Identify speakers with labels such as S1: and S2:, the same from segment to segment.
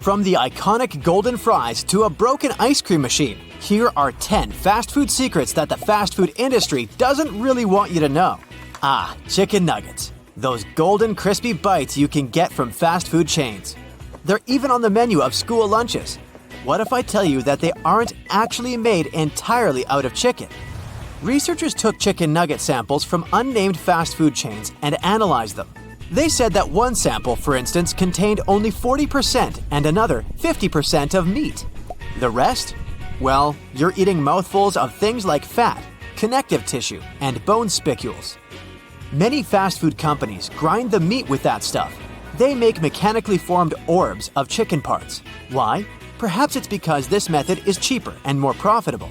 S1: From the iconic golden fries to a broken ice cream machine, here are 10 fast food secrets that the fast food industry doesn't really want you to know. Chicken nuggets. Those golden crispy bites you can get from fast food chains. They're even on the menu of school lunches. What if I tell you that they aren't actually made entirely out of chicken? Researchers took chicken nugget samples from unnamed fast food chains and analyzed them. They said that one sample, for instance, contained only 40% and another 50% of meat. The rest? Well, you're eating mouthfuls of things like fat, connective tissue, and bone spicules. Many fast food companies grind the meat with that stuff. They make mechanically formed orbs of chicken parts. Why? Perhaps it's because this method is cheaper and more profitable.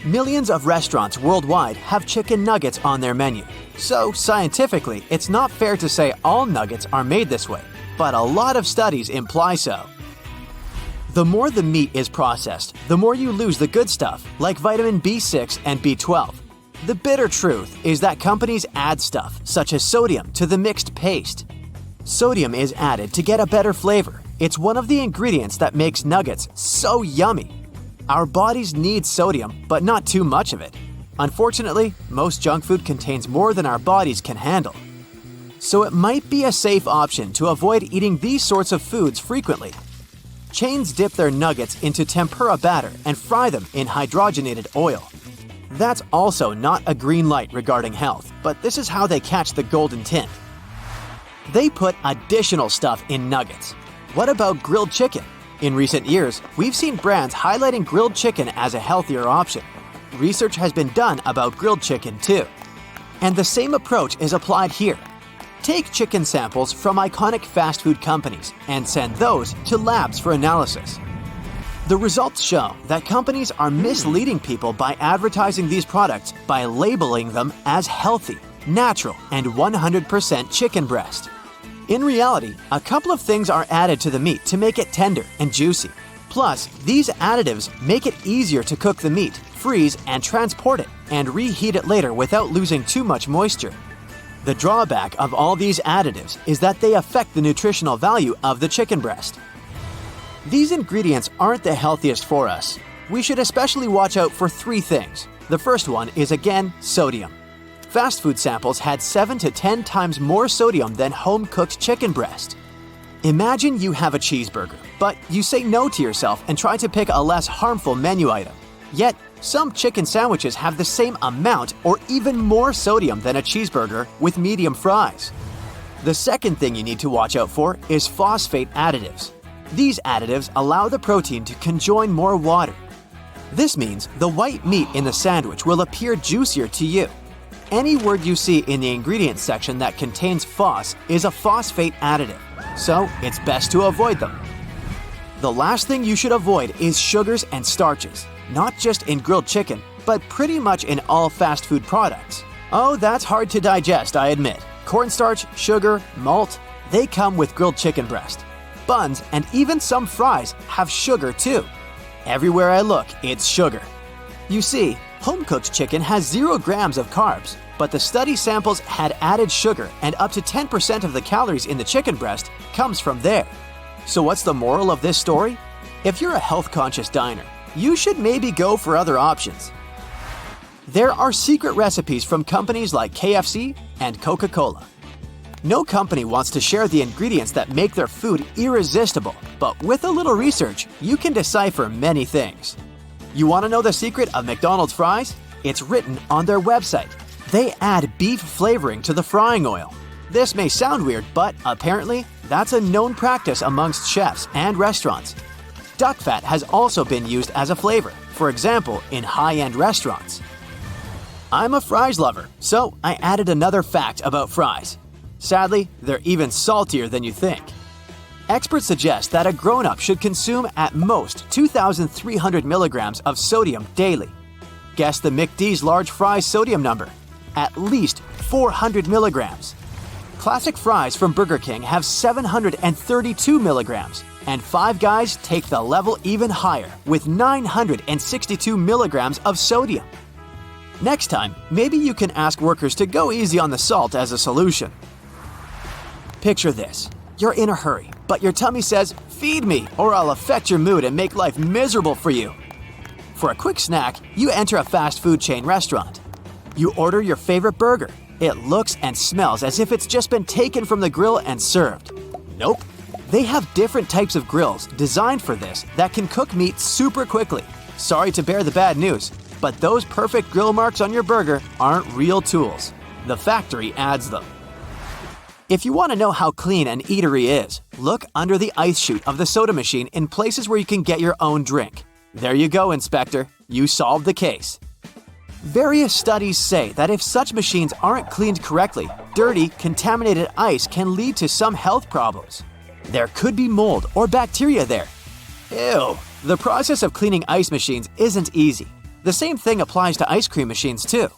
S1: Millions of restaurants worldwide have chicken nuggets on their menu. So, scientifically, it's not fair to say all nuggets are made this way, but a lot of studies imply so. The more the meat is processed, the more you lose the good stuff, like vitamin B6 and B12. The bitter truth is that companies add stuff, such as sodium, to the mixed paste. Sodium is added to get a better flavor. It's one of the ingredients that makes nuggets so yummy. Our bodies need sodium, but not too much of it. Unfortunately, most junk food contains more than our bodies can handle. So it might be a safe option to avoid eating these sorts of foods frequently. Chains dip their nuggets into tempura batter and fry them in hydrogenated oil. That's also not a green light regarding health, but this is how they catch the golden tint. They put additional stuff in nuggets. What about grilled chicken? In recent years, we've seen brands highlighting grilled chicken as a healthier option. Research has been done about grilled chicken too. And the same approach is applied here. Take chicken samples from iconic fast food companies and send those to labs for analysis. The results show that companies are misleading people by advertising these products by labeling them as healthy, natural, and 100% chicken breast. In reality, a couple of things are added to the meat to make it tender and juicy. Plus, these additives make it easier to cook the meat, freeze and transport it, and reheat it later without losing too much moisture. The drawback of all these additives is that they affect the nutritional value of the chicken breast. These ingredients aren't the healthiest for us. We should especially watch out for 3 things. The first one is again sodium. Fast food samples had 7 to 10 times more sodium than home-cooked chicken breast. Imagine you have a cheeseburger, but you say no to yourself and try to pick a less harmful menu item. Yet, some chicken sandwiches have the same amount or even more sodium than a cheeseburger with medium fries. The second thing you need to watch out for is phosphate additives. These additives allow the protein to conjoin more water. This means the white meat in the sandwich will appear juicier to you. Any word you see in the ingredients section that contains phos is a phosphate additive, so it's best to avoid them. The last thing you should avoid is sugars and starches, not just in grilled chicken, but pretty much in all fast food products. Oh, that's hard to digest, I admit. Cornstarch, sugar, malt, they come with grilled chicken breast. Buns and even some fries have sugar too. Everywhere I look, it's sugar. You see, home-cooked chicken has 0 grams of carbs, but the study samples had added sugar and up to 10% of the calories in the chicken breast comes from there. So what's the moral of this story? If you're a health-conscious diner, you should maybe go for other options. There are secret recipes from companies like KFC and Coca-Cola. No company wants to share the ingredients that make their food irresistible, but with a little research, you can decipher many things. You want to know the secret of McDonald's fries? It's written on their website. They add beef flavoring to the frying oil. This may sound weird, but apparently, that's a known practice amongst chefs and restaurants. Duck fat has also been used as a flavor, for example, in high-end restaurants. I'm a fries lover, so I added another fact about fries. Sadly, they're even saltier than you think. Experts suggest that a grown-up should consume at most 2,300 milligrams of sodium daily. Guess the McD's large fries sodium number. At least 400 milligrams. Classic fries from Burger King have 732 milligrams, and Five Guys take the level even higher with 962 milligrams of sodium. Next time, maybe you can ask workers to go easy on the salt as a solution. Picture this. You're in a hurry. but your tummy says, "Feed me, or I'll affect your mood and make life miserable for you." For a quick snack, you enter a fast food chain restaurant. You order your favorite burger. It looks and smells as if it's just been taken from the grill and served. Nope. They have different types of grills designed for this that can cook meat super quickly. Sorry to bear the bad news, but those perfect grill marks on your burger aren't real tools. The factory adds them. If you want to know how clean an eatery is, look under the ice chute of the soda machine in places where you can get your own drink. There you go, Inspector. You solved the case. Various studies say that if such machines aren't cleaned correctly, dirty, contaminated ice can lead to some health problems. There could be mold or bacteria there. Ew! The process of cleaning ice machines isn't easy. The same thing applies to ice cream machines too.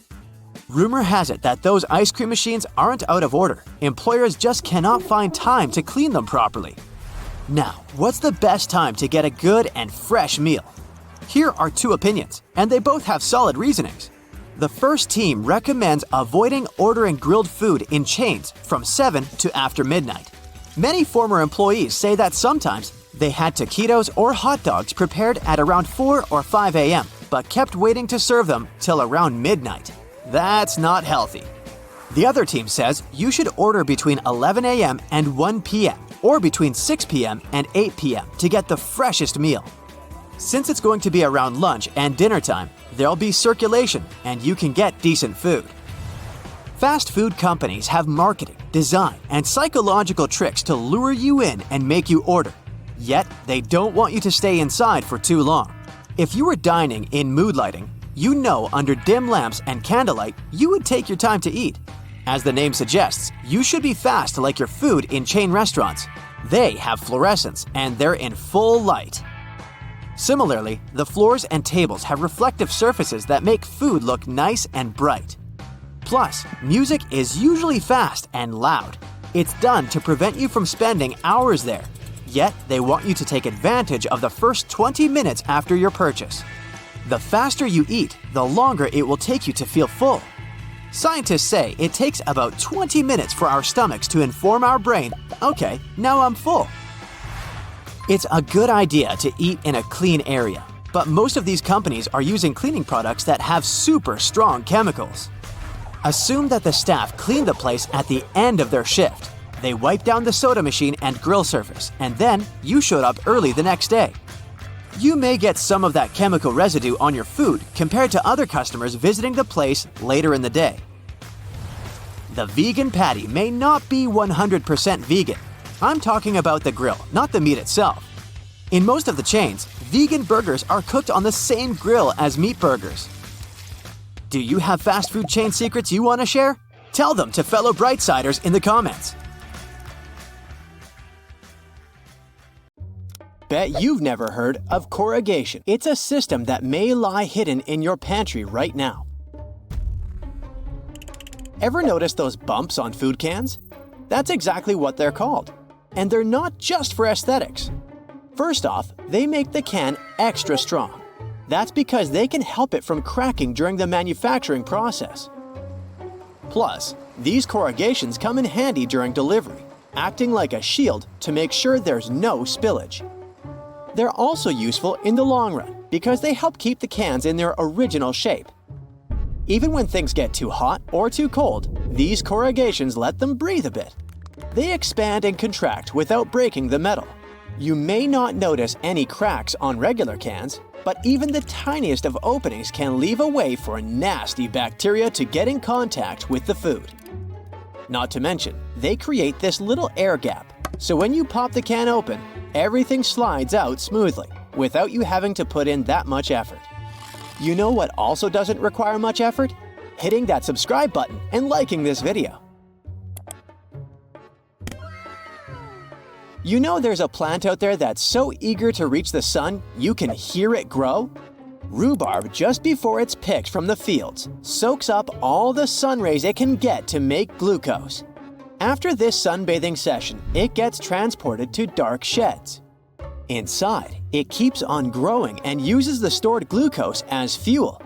S1: Rumor has it that those ice cream machines aren't out of order. Employers just cannot find time to clean them properly. Now, what's the best time to get a good and fresh meal? Here are two opinions, and they both have solid reasonings. The first team recommends avoiding ordering grilled food in chains from 7 to after midnight. Many former employees say that sometimes they had taquitos or hot dogs prepared at around 4 or 5 a.m., but kept waiting to serve them till around midnight. That's not healthy. The other team says you should order between 11 a.m. and 1 p.m. or between 6 p.m. and 8 p.m. to get the freshest meal. Since it's going to be around lunch and dinner time, there'll be circulation and you can get decent food. Fast food companies have marketing, design, and psychological tricks to lure you in and make you order. Yet, they don't want you to stay inside for too long. If you were dining in mood lighting, you know under dim lamps and candlelight, you would take your time to eat. As the name suggests, you should be fast like your food in chain restaurants. They have fluorescents and they're in full light. Similarly, the floors and tables have reflective surfaces that make food look nice and bright. Plus, music is usually fast and loud. It's done to prevent you from spending hours there. Yet, they want you to take advantage of the first 20 minutes after your purchase. The faster you eat, the longer it will take you to feel full. Scientists say it takes about 20 minutes for our stomachs to inform our brain, "Okay, now I'm full." It's a good idea to eat in a clean area, but most of these companies are using cleaning products that have super strong chemicals. Assume that the staff cleaned the place at the end of their shift. They wiped down the soda machine and grill surface, and then you showed up early the next day. You may get some of that chemical residue on your food compared to other customers visiting the place later in the day. The vegan patty may not be 100% vegan. I'm talking about the grill, not the meat itself. In most of the chains, vegan burgers are cooked on the same grill as meat burgers. Do you have fast food chain secrets you want to share? Tell them to fellow Brightsiders in the comments. Bet you've never heard of corrugation. It's a system that may lie hidden in your pantry right now. Ever notice those bumps on food cans? That's exactly what they're called. And they're not just for aesthetics. First off, they make the can extra strong. That's because they can help it from cracking during the manufacturing process. Plus, these corrugations come in handy during delivery, acting like a shield to make sure there's no spillage. They're also useful in the long run because they help keep the cans in their original shape. Even when things get too hot or too cold, these corrugations let them breathe a bit. They expand and contract without breaking the metal. You may not notice any cracks on regular cans, but even the tiniest of openings can leave a way for nasty bacteria to get in contact with the food. Not to mention, they create this little air gap, so when you pop the can open, everything slides out smoothly, without you having to put in that much effort. You know what also doesn't require much effort? Hitting that subscribe button and liking this video. You know there's a plant out there that's so eager to reach the sun, you can hear it grow? Rhubarb, just before it's picked from the fields, soaks up all the sun rays it can get to make glucose. After this sunbathing session, it gets transported to dark sheds. Inside, it keeps on growing and uses the stored glucose as fuel.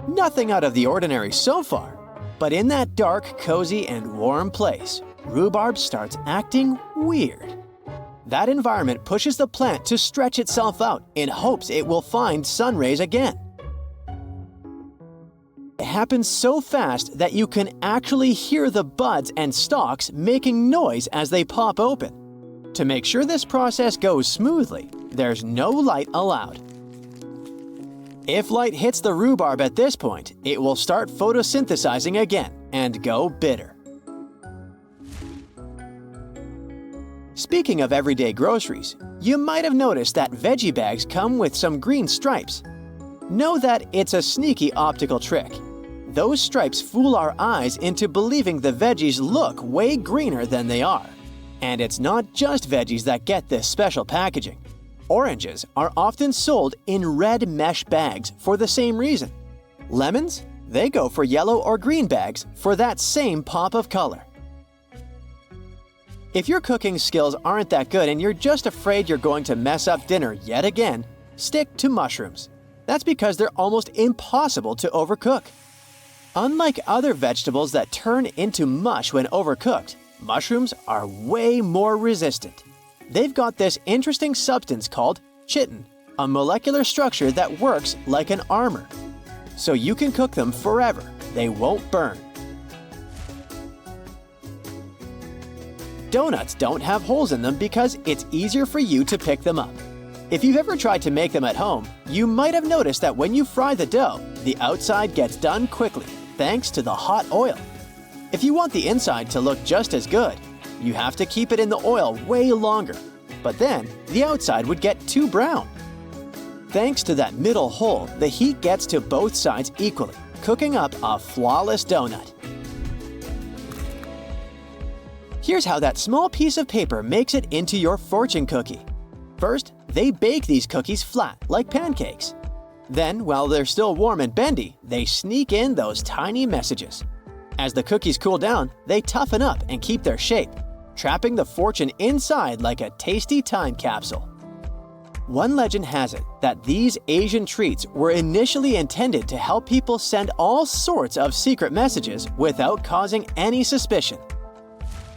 S1: Nothing out of the ordinary so far, but in that dark, cozy, and warm place, rhubarb starts acting weird. That environment pushes the plant to stretch itself out in hopes it will find sun rays again. It happens so fast that you can actually hear the buds and stalks making noise as they pop open. To make sure this process goes smoothly, there's no light allowed. If light hits the rhubarb at this point, it will start photosynthesizing again and go bitter. Speaking of everyday groceries, you might have noticed that veggie bags come with some green stripes. Know that it's a sneaky optical trick. Those stripes fool our eyes into believing the veggies look way greener than they are. And it's not just veggies that get this special packaging. Oranges are often sold in red mesh bags for the same reason. Lemons? They go for yellow or green bags for that same pop of color. If your cooking skills aren't that good and you're just afraid you're going to mess up dinner yet again, stick to mushrooms. That's because they're almost impossible to overcook. Unlike other vegetables that turn into mush when overcooked, mushrooms are way more resistant. They've got this interesting substance called chitin, a molecular structure that works like an armor. So you can cook them forever. They won't burn. Donuts don't have holes in them because it's easier for you to pick them up. If you've ever tried to make them at home, you might have noticed that when you fry the dough, the outside gets done quickly thanks to the hot oil. If you want the inside to look just as good, you have to keep it in the oil way longer, but then the outside would get too brown. Thanks to that middle hole, the heat gets to both sides equally, cooking up a flawless donut. Here's how that small piece of paper makes it into your fortune cookie. First, they bake these cookies flat, like pancakes. Then, while they're still warm and bendy, they sneak in those tiny messages. As the cookies cool down, they toughen up and keep their shape, trapping the fortune inside like a tasty time capsule. One legend has it that these Asian treats were initially intended to help people send all sorts of secret messages without causing any suspicion.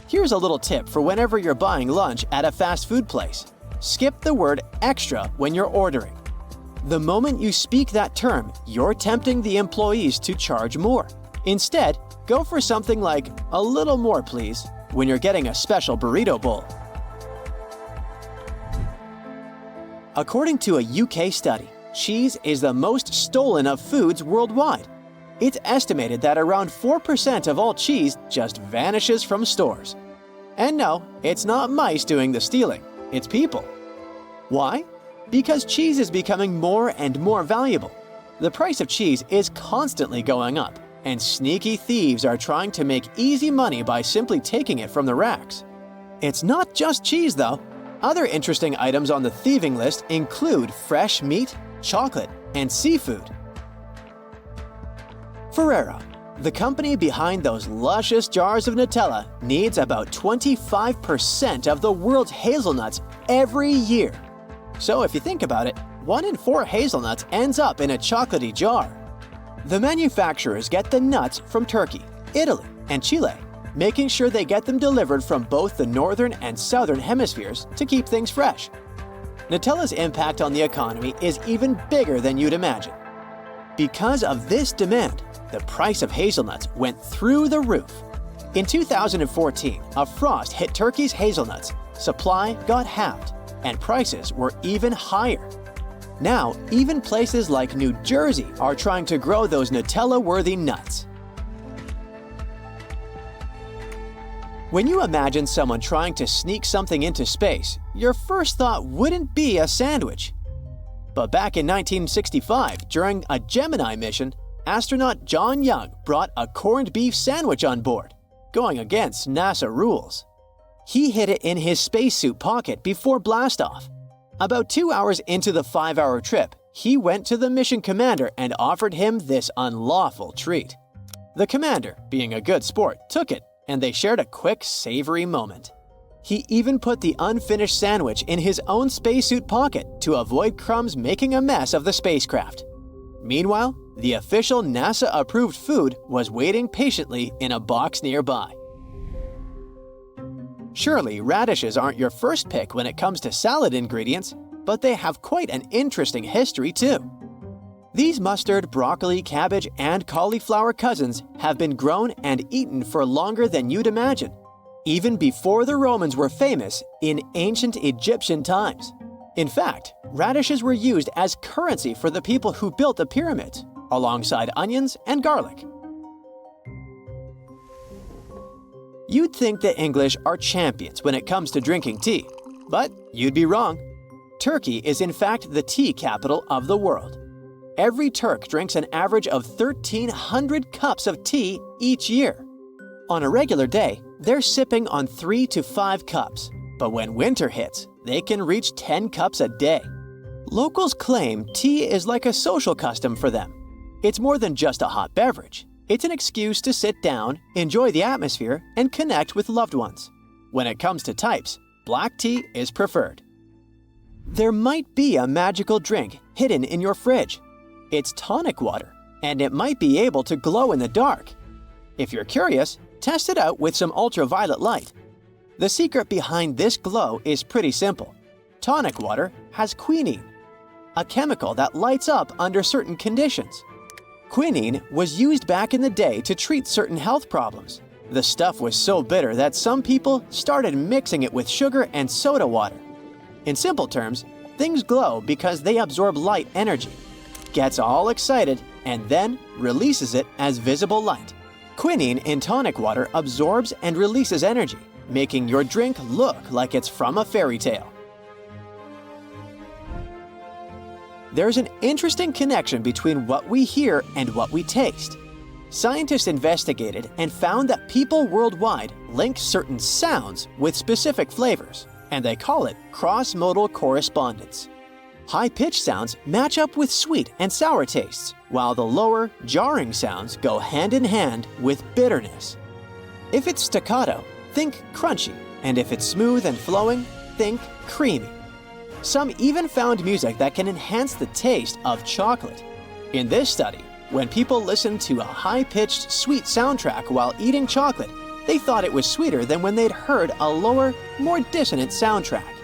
S1: Here's a little tip for whenever you're buying lunch at a fast food place. Skip the word extra when you're ordering. The moment you speak that term, you're tempting the employees to charge more. Instead, go for something like, "A little more, please," when you're getting a special burrito bowl. According to a UK study, cheese is the most stolen of foods worldwide. It's estimated that around 4% of all cheese just vanishes from stores. And no, it's not mice doing the stealing, it's people. Why? Because cheese is becoming more and more valuable. The price of cheese is constantly going up, and sneaky thieves are trying to make easy money by simply taking it from the racks. It's not just cheese, though. Other interesting items on the thieving list include fresh meat, chocolate, and seafood. Ferrero, the company behind those luscious jars of Nutella, needs about 25% of the world's hazelnuts every year. So if you think about it, 1 in 4 hazelnuts ends up in a chocolatey jar. The manufacturers get the nuts from Turkey, Italy, and Chile, making sure they get them delivered from both the northern and southern hemispheres to keep things fresh. Nutella's impact on the economy is even bigger than you'd imagine. Because of this demand, the price of hazelnuts went through the roof. In 2014, a frost hit Turkey's hazelnuts, supply got halved, and prices were even higher. Now, even places like New Jersey are trying to grow those Nutella-worthy nuts. When you imagine someone trying to sneak something into space, your first thought wouldn't be a sandwich. But back in 1965, during a Gemini mission, astronaut John Young brought a corned beef sandwich on board, going against NASA rules. He hid it in his spacesuit pocket before blastoff. About 2 hours into the 5-hour trip, he went to the mission commander and offered him this unlawful treat. The commander, being a good sport, took it, and they shared a quick, savory moment. He even put the unfinished sandwich in his own spacesuit pocket to avoid crumbs making a mess of the spacecraft. Meanwhile, the official NASA-approved food was waiting patiently in a box nearby. Surely radishes aren't your first pick when it comes to salad ingredients, but they have quite an interesting history too. These mustard, broccoli, cabbage, and cauliflower cousins have been grown and eaten for longer than you'd imagine, even before the Romans were famous in ancient Egyptian times. In fact, radishes were used as currency for the people who built the pyramids, alongside onions and garlic. You'd think the English are champions when it comes to drinking tea, but you'd be wrong. Turkey is in fact the tea capital of the world. Every Turk drinks an average of 1,300 cups of tea each year. On a regular day, they're sipping on 3 to 5 cups, but when winter hits, they can reach 10 cups a day. Locals claim tea is like a social custom for them. It's more than just a hot beverage. It's an excuse to sit down, enjoy the atmosphere, and connect with loved ones. When it comes to types, black tea is preferred. There might be a magical drink hidden in your fridge. It's tonic water, and it might be able to glow in the dark. If you're curious, test it out with some ultraviolet light. The secret behind this glow is pretty simple. Tonic water has quinine, a chemical that lights up under certain conditions. Quinine was used back in the day to treat certain health problems. The stuff was so bitter that some people started mixing it with sugar and soda water. In simple terms, things glow because they absorb light energy, gets all excited, and then releases it as visible light. Quinine in tonic water absorbs and releases energy, making your drink look like it's from a fairy tale. There's an interesting connection between what we hear and what we taste. Scientists investigated and found that people worldwide link certain sounds with specific flavors, and they call it cross-modal correspondence. High-pitched sounds match up with sweet and sour tastes, while the lower, jarring sounds go hand in hand with bitterness. If it's staccato, think crunchy, and if it's smooth and flowing, think creamy. Some even found music that can enhance the taste of chocolate. In this study, when people listened to a high-pitched, sweet soundtrack while eating chocolate, they thought it was sweeter than when they'd heard a lower, more dissonant soundtrack.